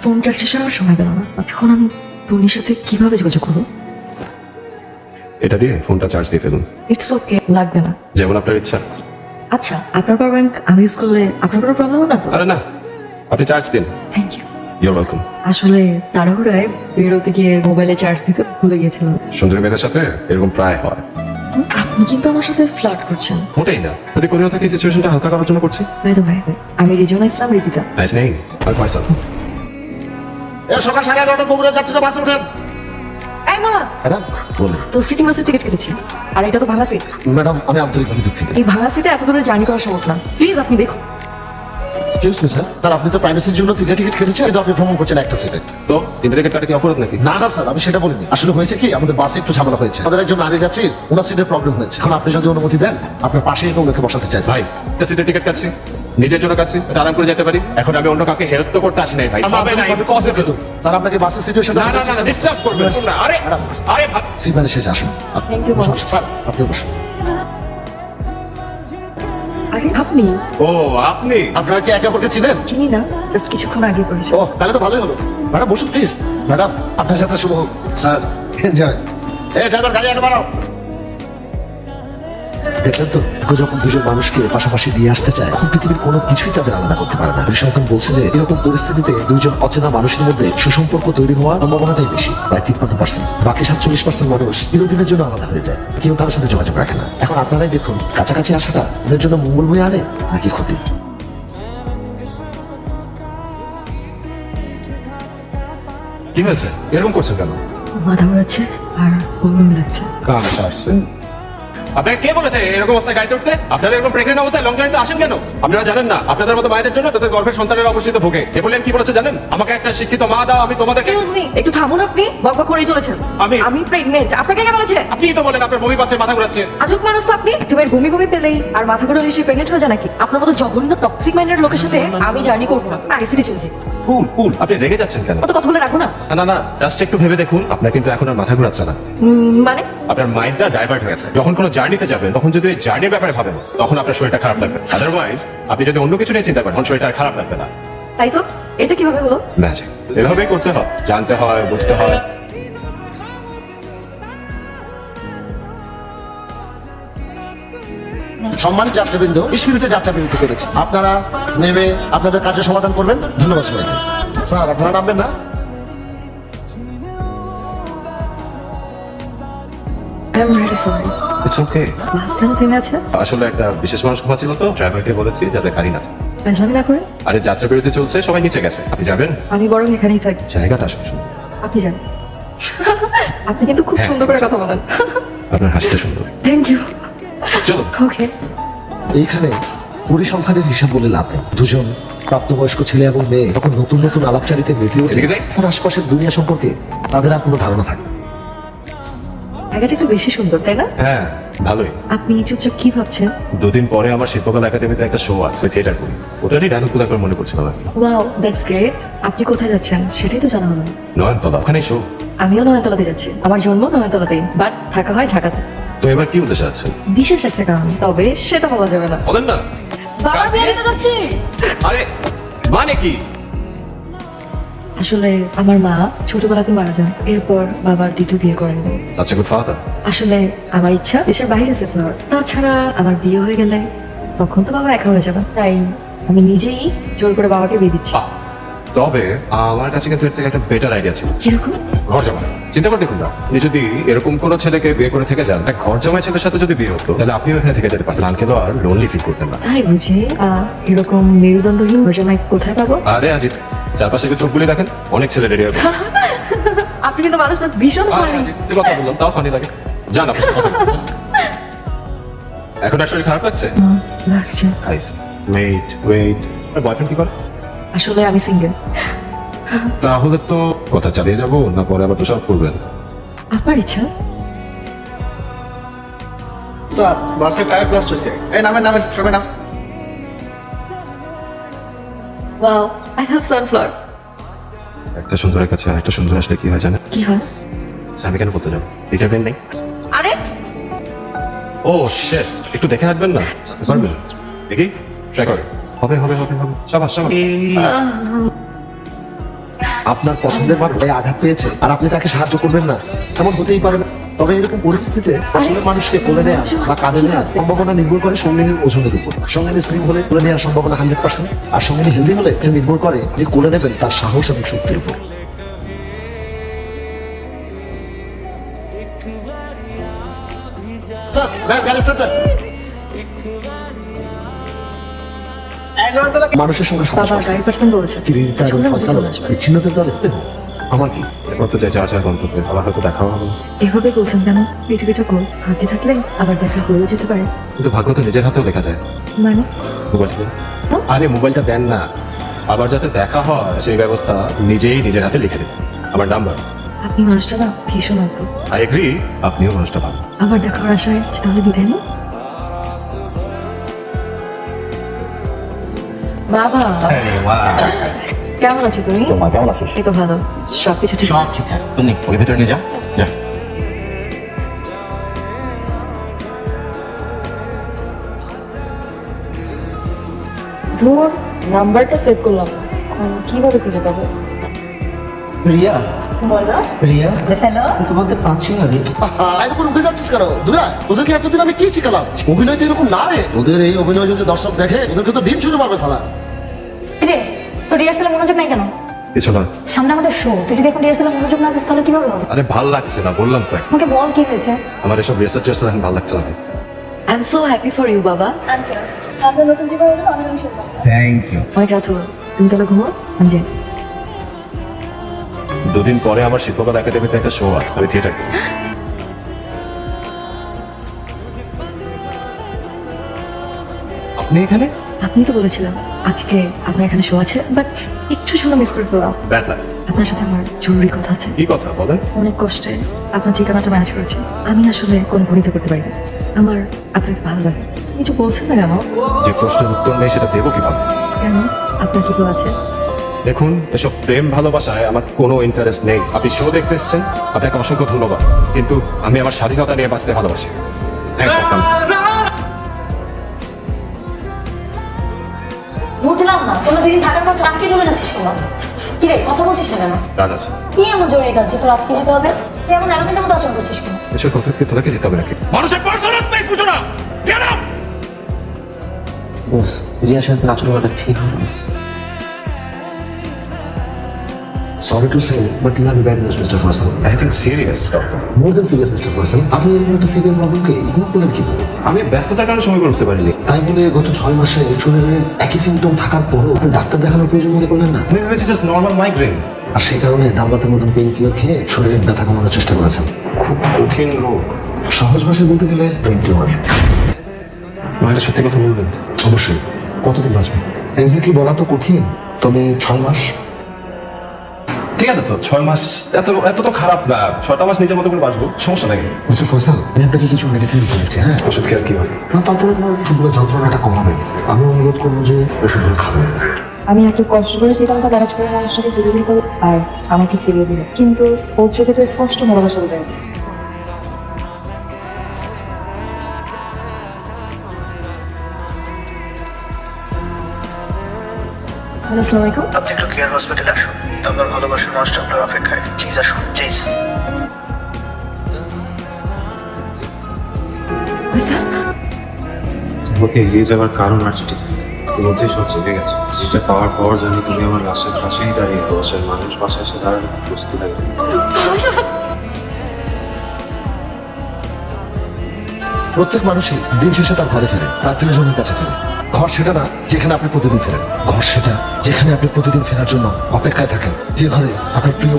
Phone charge শেষ হওয়ার সময় পেল না। এখন আমি তনির সাথে কিভাবে যোগাযোগ করবো? এটা দিয়ে ফোনটা চার্জ দিয়ে ফেলুন। ইটস ওকে, লাগবে না। যেমন আপনার ইচ্ছা। আচ্ছা, আপনার পাওয়ার ব্যাংক আমি ইউজ করলে আপনার কোনো প্রবলেম হবে না তো? আরে না, আপনি চার্জ দিন। Thank you. You're welcome. আসলে তাড়াহুড়ায় বেরোতে গিয়ে মোবাইলে চার্জ দিতে ভুলে গিয়েছিলাম। সুন্দরী মেয়েদের সাথে এরকম প্রায় হয়। আপনি কিন্তু আমার সাথে ফ্লার্ট করছেন। মোটেই না, যদি কোরিও থেকে সিচুয়েশনটা হালকা করার জন্য করছি। বাই দ্য ওয়ে, আমি রিজওয়ানা ইসলাম রিদিতা। নাইস নেই, আমি ফয়সাল। সকাল 11:30 বগুড়া যাত্রীরা বাসে ওঠেন। এই মামা, ম্যাডাম বলুন। তো সিটি বাসের টিকিট কেটেছি, আর এটা তো ভাঙা সিট। ম্যাডাম আমি আন্তরিকভাবে দুঃখিত। এই ভাঙা সিটে এত দূরে জার্নি করা সম্ভব না। প্লিজ আপনি দেখুন। এক্সকিউজ মি স্যার, স্যার আপনি তো প্রাইভেসির জন্য তিনটা টিকিট কেটেছেন, কিন্তু আপনি ভ্রমণ করছেন একটা সিটে। তো তিনটা টিকিট কাটা কি অপরাধ নাকি? না না স্যার, আমি সেটা বলিনি। আসলে হয়েছে কি, আমাদের বাসে একটু ঝামেলা হয়েছে। আমাদের একজন নারী যাত্রী, ওনার সিটের প্রবলেম হয়েছে। এখন আপনি যদি অনুমতি দেন, আপনার পাশে এসে ওনাকে বসাতে চাই। ভাই, একটা সিটের টিকিট কাটছি, নিজের জন্য কাটছি, এটা আরাম করে যেতে পারি। এখন আমি অন্য কাউকে হেল্প তো করতে আসি নাই ভাই। হবে না, আমি কসে ফেলুন। স্যার আপনাকে বাসের সিচুয়েশন না না না, ডিস্টার্ব করবেন না। আরে আরে সিট মানে শেষ আসুন। Thank you, boss. স্যার আপনি বসুন। আরে আপনি? ও আপনি? আপনারা কি একে অপরকে চিনেন? চিনি না, জাস্ট কিছুক্ষণ আগে পড়েছে। ও তাহলে তো ভালোই হলো। ম্যাডাম বসুন প্লিজ। ম্যাডাম আপনার সাথে শুভ হোক। Sir enjoy. এই ড্রাইভার গাড়ি আগে বাড়াও। দেখলেন তো, কেউ যখন দুজন মানুষকে পাশাপাশি দিয়ে আসতে চায়, তখন পৃথিবীর কোনো কিছুই তাদের আলাদা করতে পারে না। পরিসংখ্যান বলছে যে এরকম পরিস্থিতিতে দুইজন অচেনা মানুষের মধ্যে সুসম্পর্ক তৈরি হওয়ার সম্ভাবনাটাই বেশি, প্রায় 53%। বাকি 47% মানুষ চিরদিনের জন্য আলাদা হয়ে যায়, কেউ কারোর সাথে যোগাযোগ রাখে না। এখন আপনারাই দেখুন, কাছাকাছি আসাটা ওদের জন্য মঙ্গল বয়ে আনে নাকি ক্ষতি। কি হয়েছে? এরকম করছেন কেন? মাথা ঘোরাচ্ছে আর বমি লাগছে। কান আসছে। আপনাকে কে বলেছে এরকম অবস্থায় গাড়িতে উঠতে? আপনারা এরকম প্রেগনেন্ট অবস্থায় লং জার্নিতে আসেন কেন? আপনারা জানেন না আপনাদের মতো মায়েদের জন্য তাদের গর্ভের সন্তানের অবস্থিত ভোগে। এ বলেন কি বলেছে জানেন? আমাকে একটা শিক্ষিত মা দাও, আমি তোমাদেরকে। এক্সকিউজ মি, একটু থামুন। আপনি বকবক করেই চলেছেন। আমি প্রেগনেন্ট, আপনাকে কে বলেছে? আপনিই তো বলেন আপনার বমি পাচ্ছে, মাথা ঘোরাচ্ছে। আজব মানুষ তো আপনি। একবার বমি বমি পেলেই আর মাথা ঘোরালে সে প্রেগনেন্ট হয়ে যায় নাকি? আপনার মতো জঘন্য টক্সিক মাইন্ডের লোকের সাথে আমি জার্নি করবো না। আইসিডি চলছে। কুল কুল, আপনি রেগে যাচ্ছেন কেন? অত কথা বলে রাখবো না। না না, জাস্ট একটু ভেবে দেখুন, আপনার কিন্তু এখন আর মাথা ঘোরাচ্ছে না। মানে আপনার মাইন্ডটা ডাইভার্ট হয়ে গেছে। যখন কোনো জার্নিতে যাবেন, তখন যদি ওই জার্নির ব্যাপারে ভাবেন, তখন আপনার শরীরটা খারাপ লাগবে। আদারওয়াইজ আপনি যদি অন্য কিছু নিয়ে চিন্তা করেন, তখন শরীরটা আর খারাপ লাগবে না। তাই তো, এটা কিভাবে হলো? ম্যাজিক এভাবেই করতে হয়, জানতে হয়, বুঝতে হয়। সম্মানিত যাত্রাবৃন্দ, 20 মিনিটে যাত্রা বিরতি করেছে। আপনারা নেমে আপনাদের কার্য সমাধান করবেন। ধন্যবাদ সবাইকে। স্যার আপনারা নামবেন না? I am really sorry. It's okay. Bus কেন থেমে আছে? আসলে একটা বিশেষ মানুষ ঘুমাচ্ছিল তো, ড্রাইভারকে বলেছি যাতে গাড়ি না। ফেসলামি না করে আরে যাত্রা বিরতি চলছে, সবাই নিচে গেছে, আপনি যাবেন? আমি বরং এখানেই থাকি। জায়গাটা আসলে সুন্দর। আপনি যান। আপনি কিন্তু খুব সুন্দর করে কথা বলেন। আপনার হাসিটা সুন্দর। Thank you. চলো। ওকে। এইখানে পরিসংখ্যানের হিসাব বলে লাভ নেই। দুজন প্রাপ্তবয়স্ক ছেলে এবং মেয়ে যখন নতুন নতুন আলাপচারিতে মেতে ওঠে, এদিকে যাই। তখন আশপাশের দুনিয়া সম্পর্কে তাদের আর কোনো ধারণা থাকে না। জায়গাটা একটু বেশি সুন্দর, তাই না? হ্যাঁ ভালোই। আপনি চুপচাপ কি ভাবছেন? দুদিন পরে আমার শিল্পকলা একাডেমিতে একটা শো আছে, থিয়েটার করি। ওটারই ডায়লগুলো একবার মনে পড়ছিল আর কি। Wow, that's great. আপনি কোথায় যাচ্ছেন সেটাই তো জানা হলো না। নয়নতলা, ওখানেই শো। আমিও নয়নতলাতে যাচ্ছি। আমার জন্ম নয়নতলাতেই, বাট থাকা হয় ঢাকাতে। তো এবার কি উদ্দেশ্যে আছেন? বিশেষ একটা কারণ, তবে সেটা বলা যাবে না। বলেন না। বাবার বিয়ে দিতে যাচ্ছি। আরে মানে কি? আসলে আমার মা ছোটবেলাতে মারা যান, এরপর বাবার দ্বিতীয় বিয়ে করেন। আচ্ছা, গুড ফাদার। আসলে আমার ইচ্ছা দেশের বাইরে সেটেল হওয়ার। তাছাড়া আমার বিয়ে হয়ে গেলে তখন তো বাবা একা হয়ে যাবে, তাই আমি নিজেই জোর করে বাবাকে বিয়ে দিচ্ছি। তবে আমার কাছে কিন্তু এর থেকে একটা বেটার আইডিয়া ছিল। কিরকম? ঘর জামাই। চিন্তা করে দেখুন না, আপনি যদি এরকম কোনো ছেলেকে বিয়ে করে থেকে যান, এক ঘর জামাই ছেলের সাথে যদি বিয়ে হতো, তাহলে আপনিও এখানে থেকে যেতে পারতেন। আঙ্কেলও আর লোনলি ফিল করতেন না। তাই বুঝি? এরকম মেরুদণ্ডহীন ঘরজামাই কোথায় পাবো? আরে আজিত, চারপাশে একটু চোখগুলি দেখেন, অনেক ছেলে রেডি হবে। আপনি কিন্তু মানুষটা ভীষণ ফানি। কথা বললাম, তাও ফানি লাগে। জান আপনি। এখন আর শরীর খারাপ লাগছে? লাগছে। ওয়েট ওয়েট, বয়ফ্রেন্ড কি করে? আসলে আমি সিঙ্গেল। তাহলে তো কথা চালিয়ে যাবো না, পরে আবার তো সব করবেন? আপনার ইচ্ছা। স্যার বাসের টায়ার ব্লাস্ট হয়েছে। এই নামেন নামেন সবাই নাম। Wow, I love sunflower. একটা সুন্দরের কাছে আর একটা সুন্দর আসলে কি হয় জানেন? কি হয়? আমি কেন করতে যাবো? রিজার্ভেন্ট নেই? আরে ও শিট, একটু দেখে রাখবেন না? পারবেন? দেখি, ট্রাই করে। হবে হবে হবে হবে, সাবাস সাবাস। আপনার পছন্দের মানুষ এই আঘাত পেয়েছে আর আপনি তাকে সাহায্য করবেন না, এমন হতেই পারে না। তবে এরকম পরিস্থিতিতে পছন্দের মানুষকে কোলে নেওয়া বা কাঁধে নেওয়ার সম্ভাবনা নির্ভর করে সঙ্গিনীর ওজনের উপর। সঙ্গিনী স্লিম হলে কোলে নেওয়ার সম্ভাবনা 100%, আর সঙ্গিনী হেলদি হলে এটা নির্ভর করে যে কোলে নেবেন তার সাহস এবং শক্তির উপর। স্যার গাড়ি স্টার্ট দেন। মানুষের সঙ্গে বাবা গাড়ি পাঠান বলেছে তিরিটা এবং ফয়সালা বিচ্ছিন্নতার দলে আমার কি এরপর তো চাই চার গন্তব্যে আবার হয়তো দেখা হবে না। এভাবে বলছেন কেন? পৃথিবীটা গোল, ভাগ্যে থাকলে আবার দেখা হয়েও যেতে পারে। কিন্তু ভাগ্য তো নিজের হাতেও লেখা যায়। মানে মোবাইলটা দেন। আরে মোবাইলটা দেন না, আবার যাতে দেখা হয় সেই ব্যবস্থা নিজেই নিজের হাতে লিখে দেবেন। আমার নাম্বার। আপনি মানুষটা না ভীষণ অদ্ভুত। আই এগ্রি, আপনিও মানুষটা ভালো। আবার দেখার আশায় তাহলে বিদায় নিন। বাবা কেমন আছো তুমি? তোমার কেমন আছিস? এই তো ভালো, সবকিছু ঠিক সব ঠিকঠাক। তুমি ওই ভেতরে নিয়ে যাও, যা। ধর নাম্বারটা সেভ করলাম, এখন কিভাবে খুঁজে পাবো? রিয়া, বলো। রিয়া, হ্যালো। তো বলতে পারছি না রে। এর উপর উঠে যাচ্ছিস কেন? দূরে আয়। তোদেরকে এতদিন আমি কি শিখালাম? অভিনয় তো এরকম না রে। তোদের এই অভিনয় যদি দর্শক দেখে ওদেরকে তো ডিম ছুঁড়ে মারবে সালা। রে তোর রিহার্সালে মনোযোগ নাই কেন? কিছু না। সামনে আমাদের শো, তুই যদি এখন রিহার্সালে মনোযোগ না দিস তাহলে কিভাবে হবে? আরে ভাল লাগছে না, বললাম তো। আমাকে বল কি হয়েছে? আমার এসব রিসার্চ এখন ভালো লাগছে না। I am so happy for you বাবা। আপনার নতুন জীবন হলো আমি শুনলাম। Thank you. অনেক রাত হলো, তুমি তাহলে ঘুমো, আমি যাই। দুদিন পরে আমার শিল্পকলা একাডেমিতে একটা শো আছে, আমি থিয়েটার। আপনি এখানে? আপনি তো বলেছিলেন আজকে আপনার এখানে শো আছে, বাট একটু শুনে মিস করে ফেলাম। ব্যাড লাগ। আপনার সাথে আমার জরুরি কথা আছে। কি কথা বলেন? অনেক কষ্টে আপনার ঠিকানাটা ম্যানেজ করেছি। আমি আসলে কোনো ভরিতে করতে পারি না, আমার আপনাকে ভালো লাগে। কিছু বলছেন না কেন? যে প্রশ্নের উত্তর নেই সেটা দেবো কিভাবে? কেন আপনার কি কেউ আছে? দেখুন, এসব প্রেম ভালোবাসায় আমার কোনো ইন্টারেস্ট নেই। আপনি শো দেখতে এসেছেন, আপনাকে অসংখ্য ধন্যবাদ, কিন্তু আমি আমার স্বাধীনতা নিয়ে বাঁচতে ভালোবাসি। Thanks for coming. বুঝলাম না, তোরা দিদি থাকার পর আজকে চলে যাচ্ছিস কেন? কি রে কথা বলছিস না কেন? কাজ আছে। কি এমন জরুরি কাজ যে তোর আজকে যেতে হবে? তুই এমন এরকম মতো আচরণ করছিস কেন? এসব কথা কি তোলাকে দিতে হবে নাকি? মানুষের পার্সোনাল স্পেস বুঝো না? কেন? বস, রিয়ার সাথে আচরণ করা ঠিক হবে না। Sorry to say but you have bad news mister Faisal. Anything serious doctor? More than serious mister Faisal. আপনি এরকম একটা সিভিয়ার প্রবলেমকে ইগনোর করলেন কিভাবে? আমি ব্যস্ততার কারণে সময় করে উঠতে পারিনি। তাই বলে গত 6 মাসে শরীরে একই সিমটম থাকার পরও আপনি ডাক্তার দেখানোর প্রয়োজন মনে করলেন না, দিস ইজ নর্মাল মাইগ্রেন। আর সেই কারণে ডালবাতের মতন পেইন কিলার খেয়ে শরীরের ব্যথা কমানোর চেষ্টা করেছেন। খুব কঠিন রোগ। সহজ ভাষায় বলতে গেলে ব্রেন টিউমার। মায়ের সত্যি কথা বলবেন? অবশ্যই। কতদিন বাঁচবে এক্স্যাক্টলি বলা তো কঠিন, তবে 6 মাস। ঠিক আছে তো, 6 মাস এত এত তো খারাপ না। 6টা মাস নিজের মতো করে বাঁচবো, সমস্যা নেই। মিস্টার ফয়সাল, আমি আপনাকে কিছু মেডিসিন দিচ্ছি। হ্যাঁ, ওষুধ খেয়ে কি হবে? না তারপরে তোমার ওষুধগুলো যন্ত্রণাটা কমাবে। আমি অনুরোধ করবো যে ওষুধগুলো খাবেন। আমি এত কষ্ট করে জীবনটা ম্যানেজ করে মানুষটাকে বুঝে দিতে আর আমাকে ফিরিয়ে দিল, কিন্তু ওর চোখে তো স্পষ্ট ভালোবাসা যায়। আসসালামু আলাইকুম। আপনি একটু কেয়ার হসপিটালে আসুন। আপনার ভালোবাসার মানুষটা আপনার অপেক্ষায়। প্লিজ আসুন, প্লিজ। স্যার, তোমাকে এগিয়ে যাওয়ার কারণ আর চিঠিতে ইতিমধ্যেই সব জেগে গেছে। চিঠিটা পাওয়ার পর জানি তুমি আমার লাশের পাশেই দাঁড়িয়ে লাশের মানুষ পাশে এসে দাঁড়ানো প্রস্তুত লাগবে। প্রত্যেক মানুষই দিন শেষে তার ঘরে ফেরে, তার প্রিয়জনের কাছে ফেরে। ঘর সেটা না যেখানে আপনি প্রতিদিন ফেরেন, ঘর সেটা যেখানে আপনি প্রতিদিন ফেরার জন্য অপেক্ষায় থাকেন, যে ঘরে আপনার প্রিয়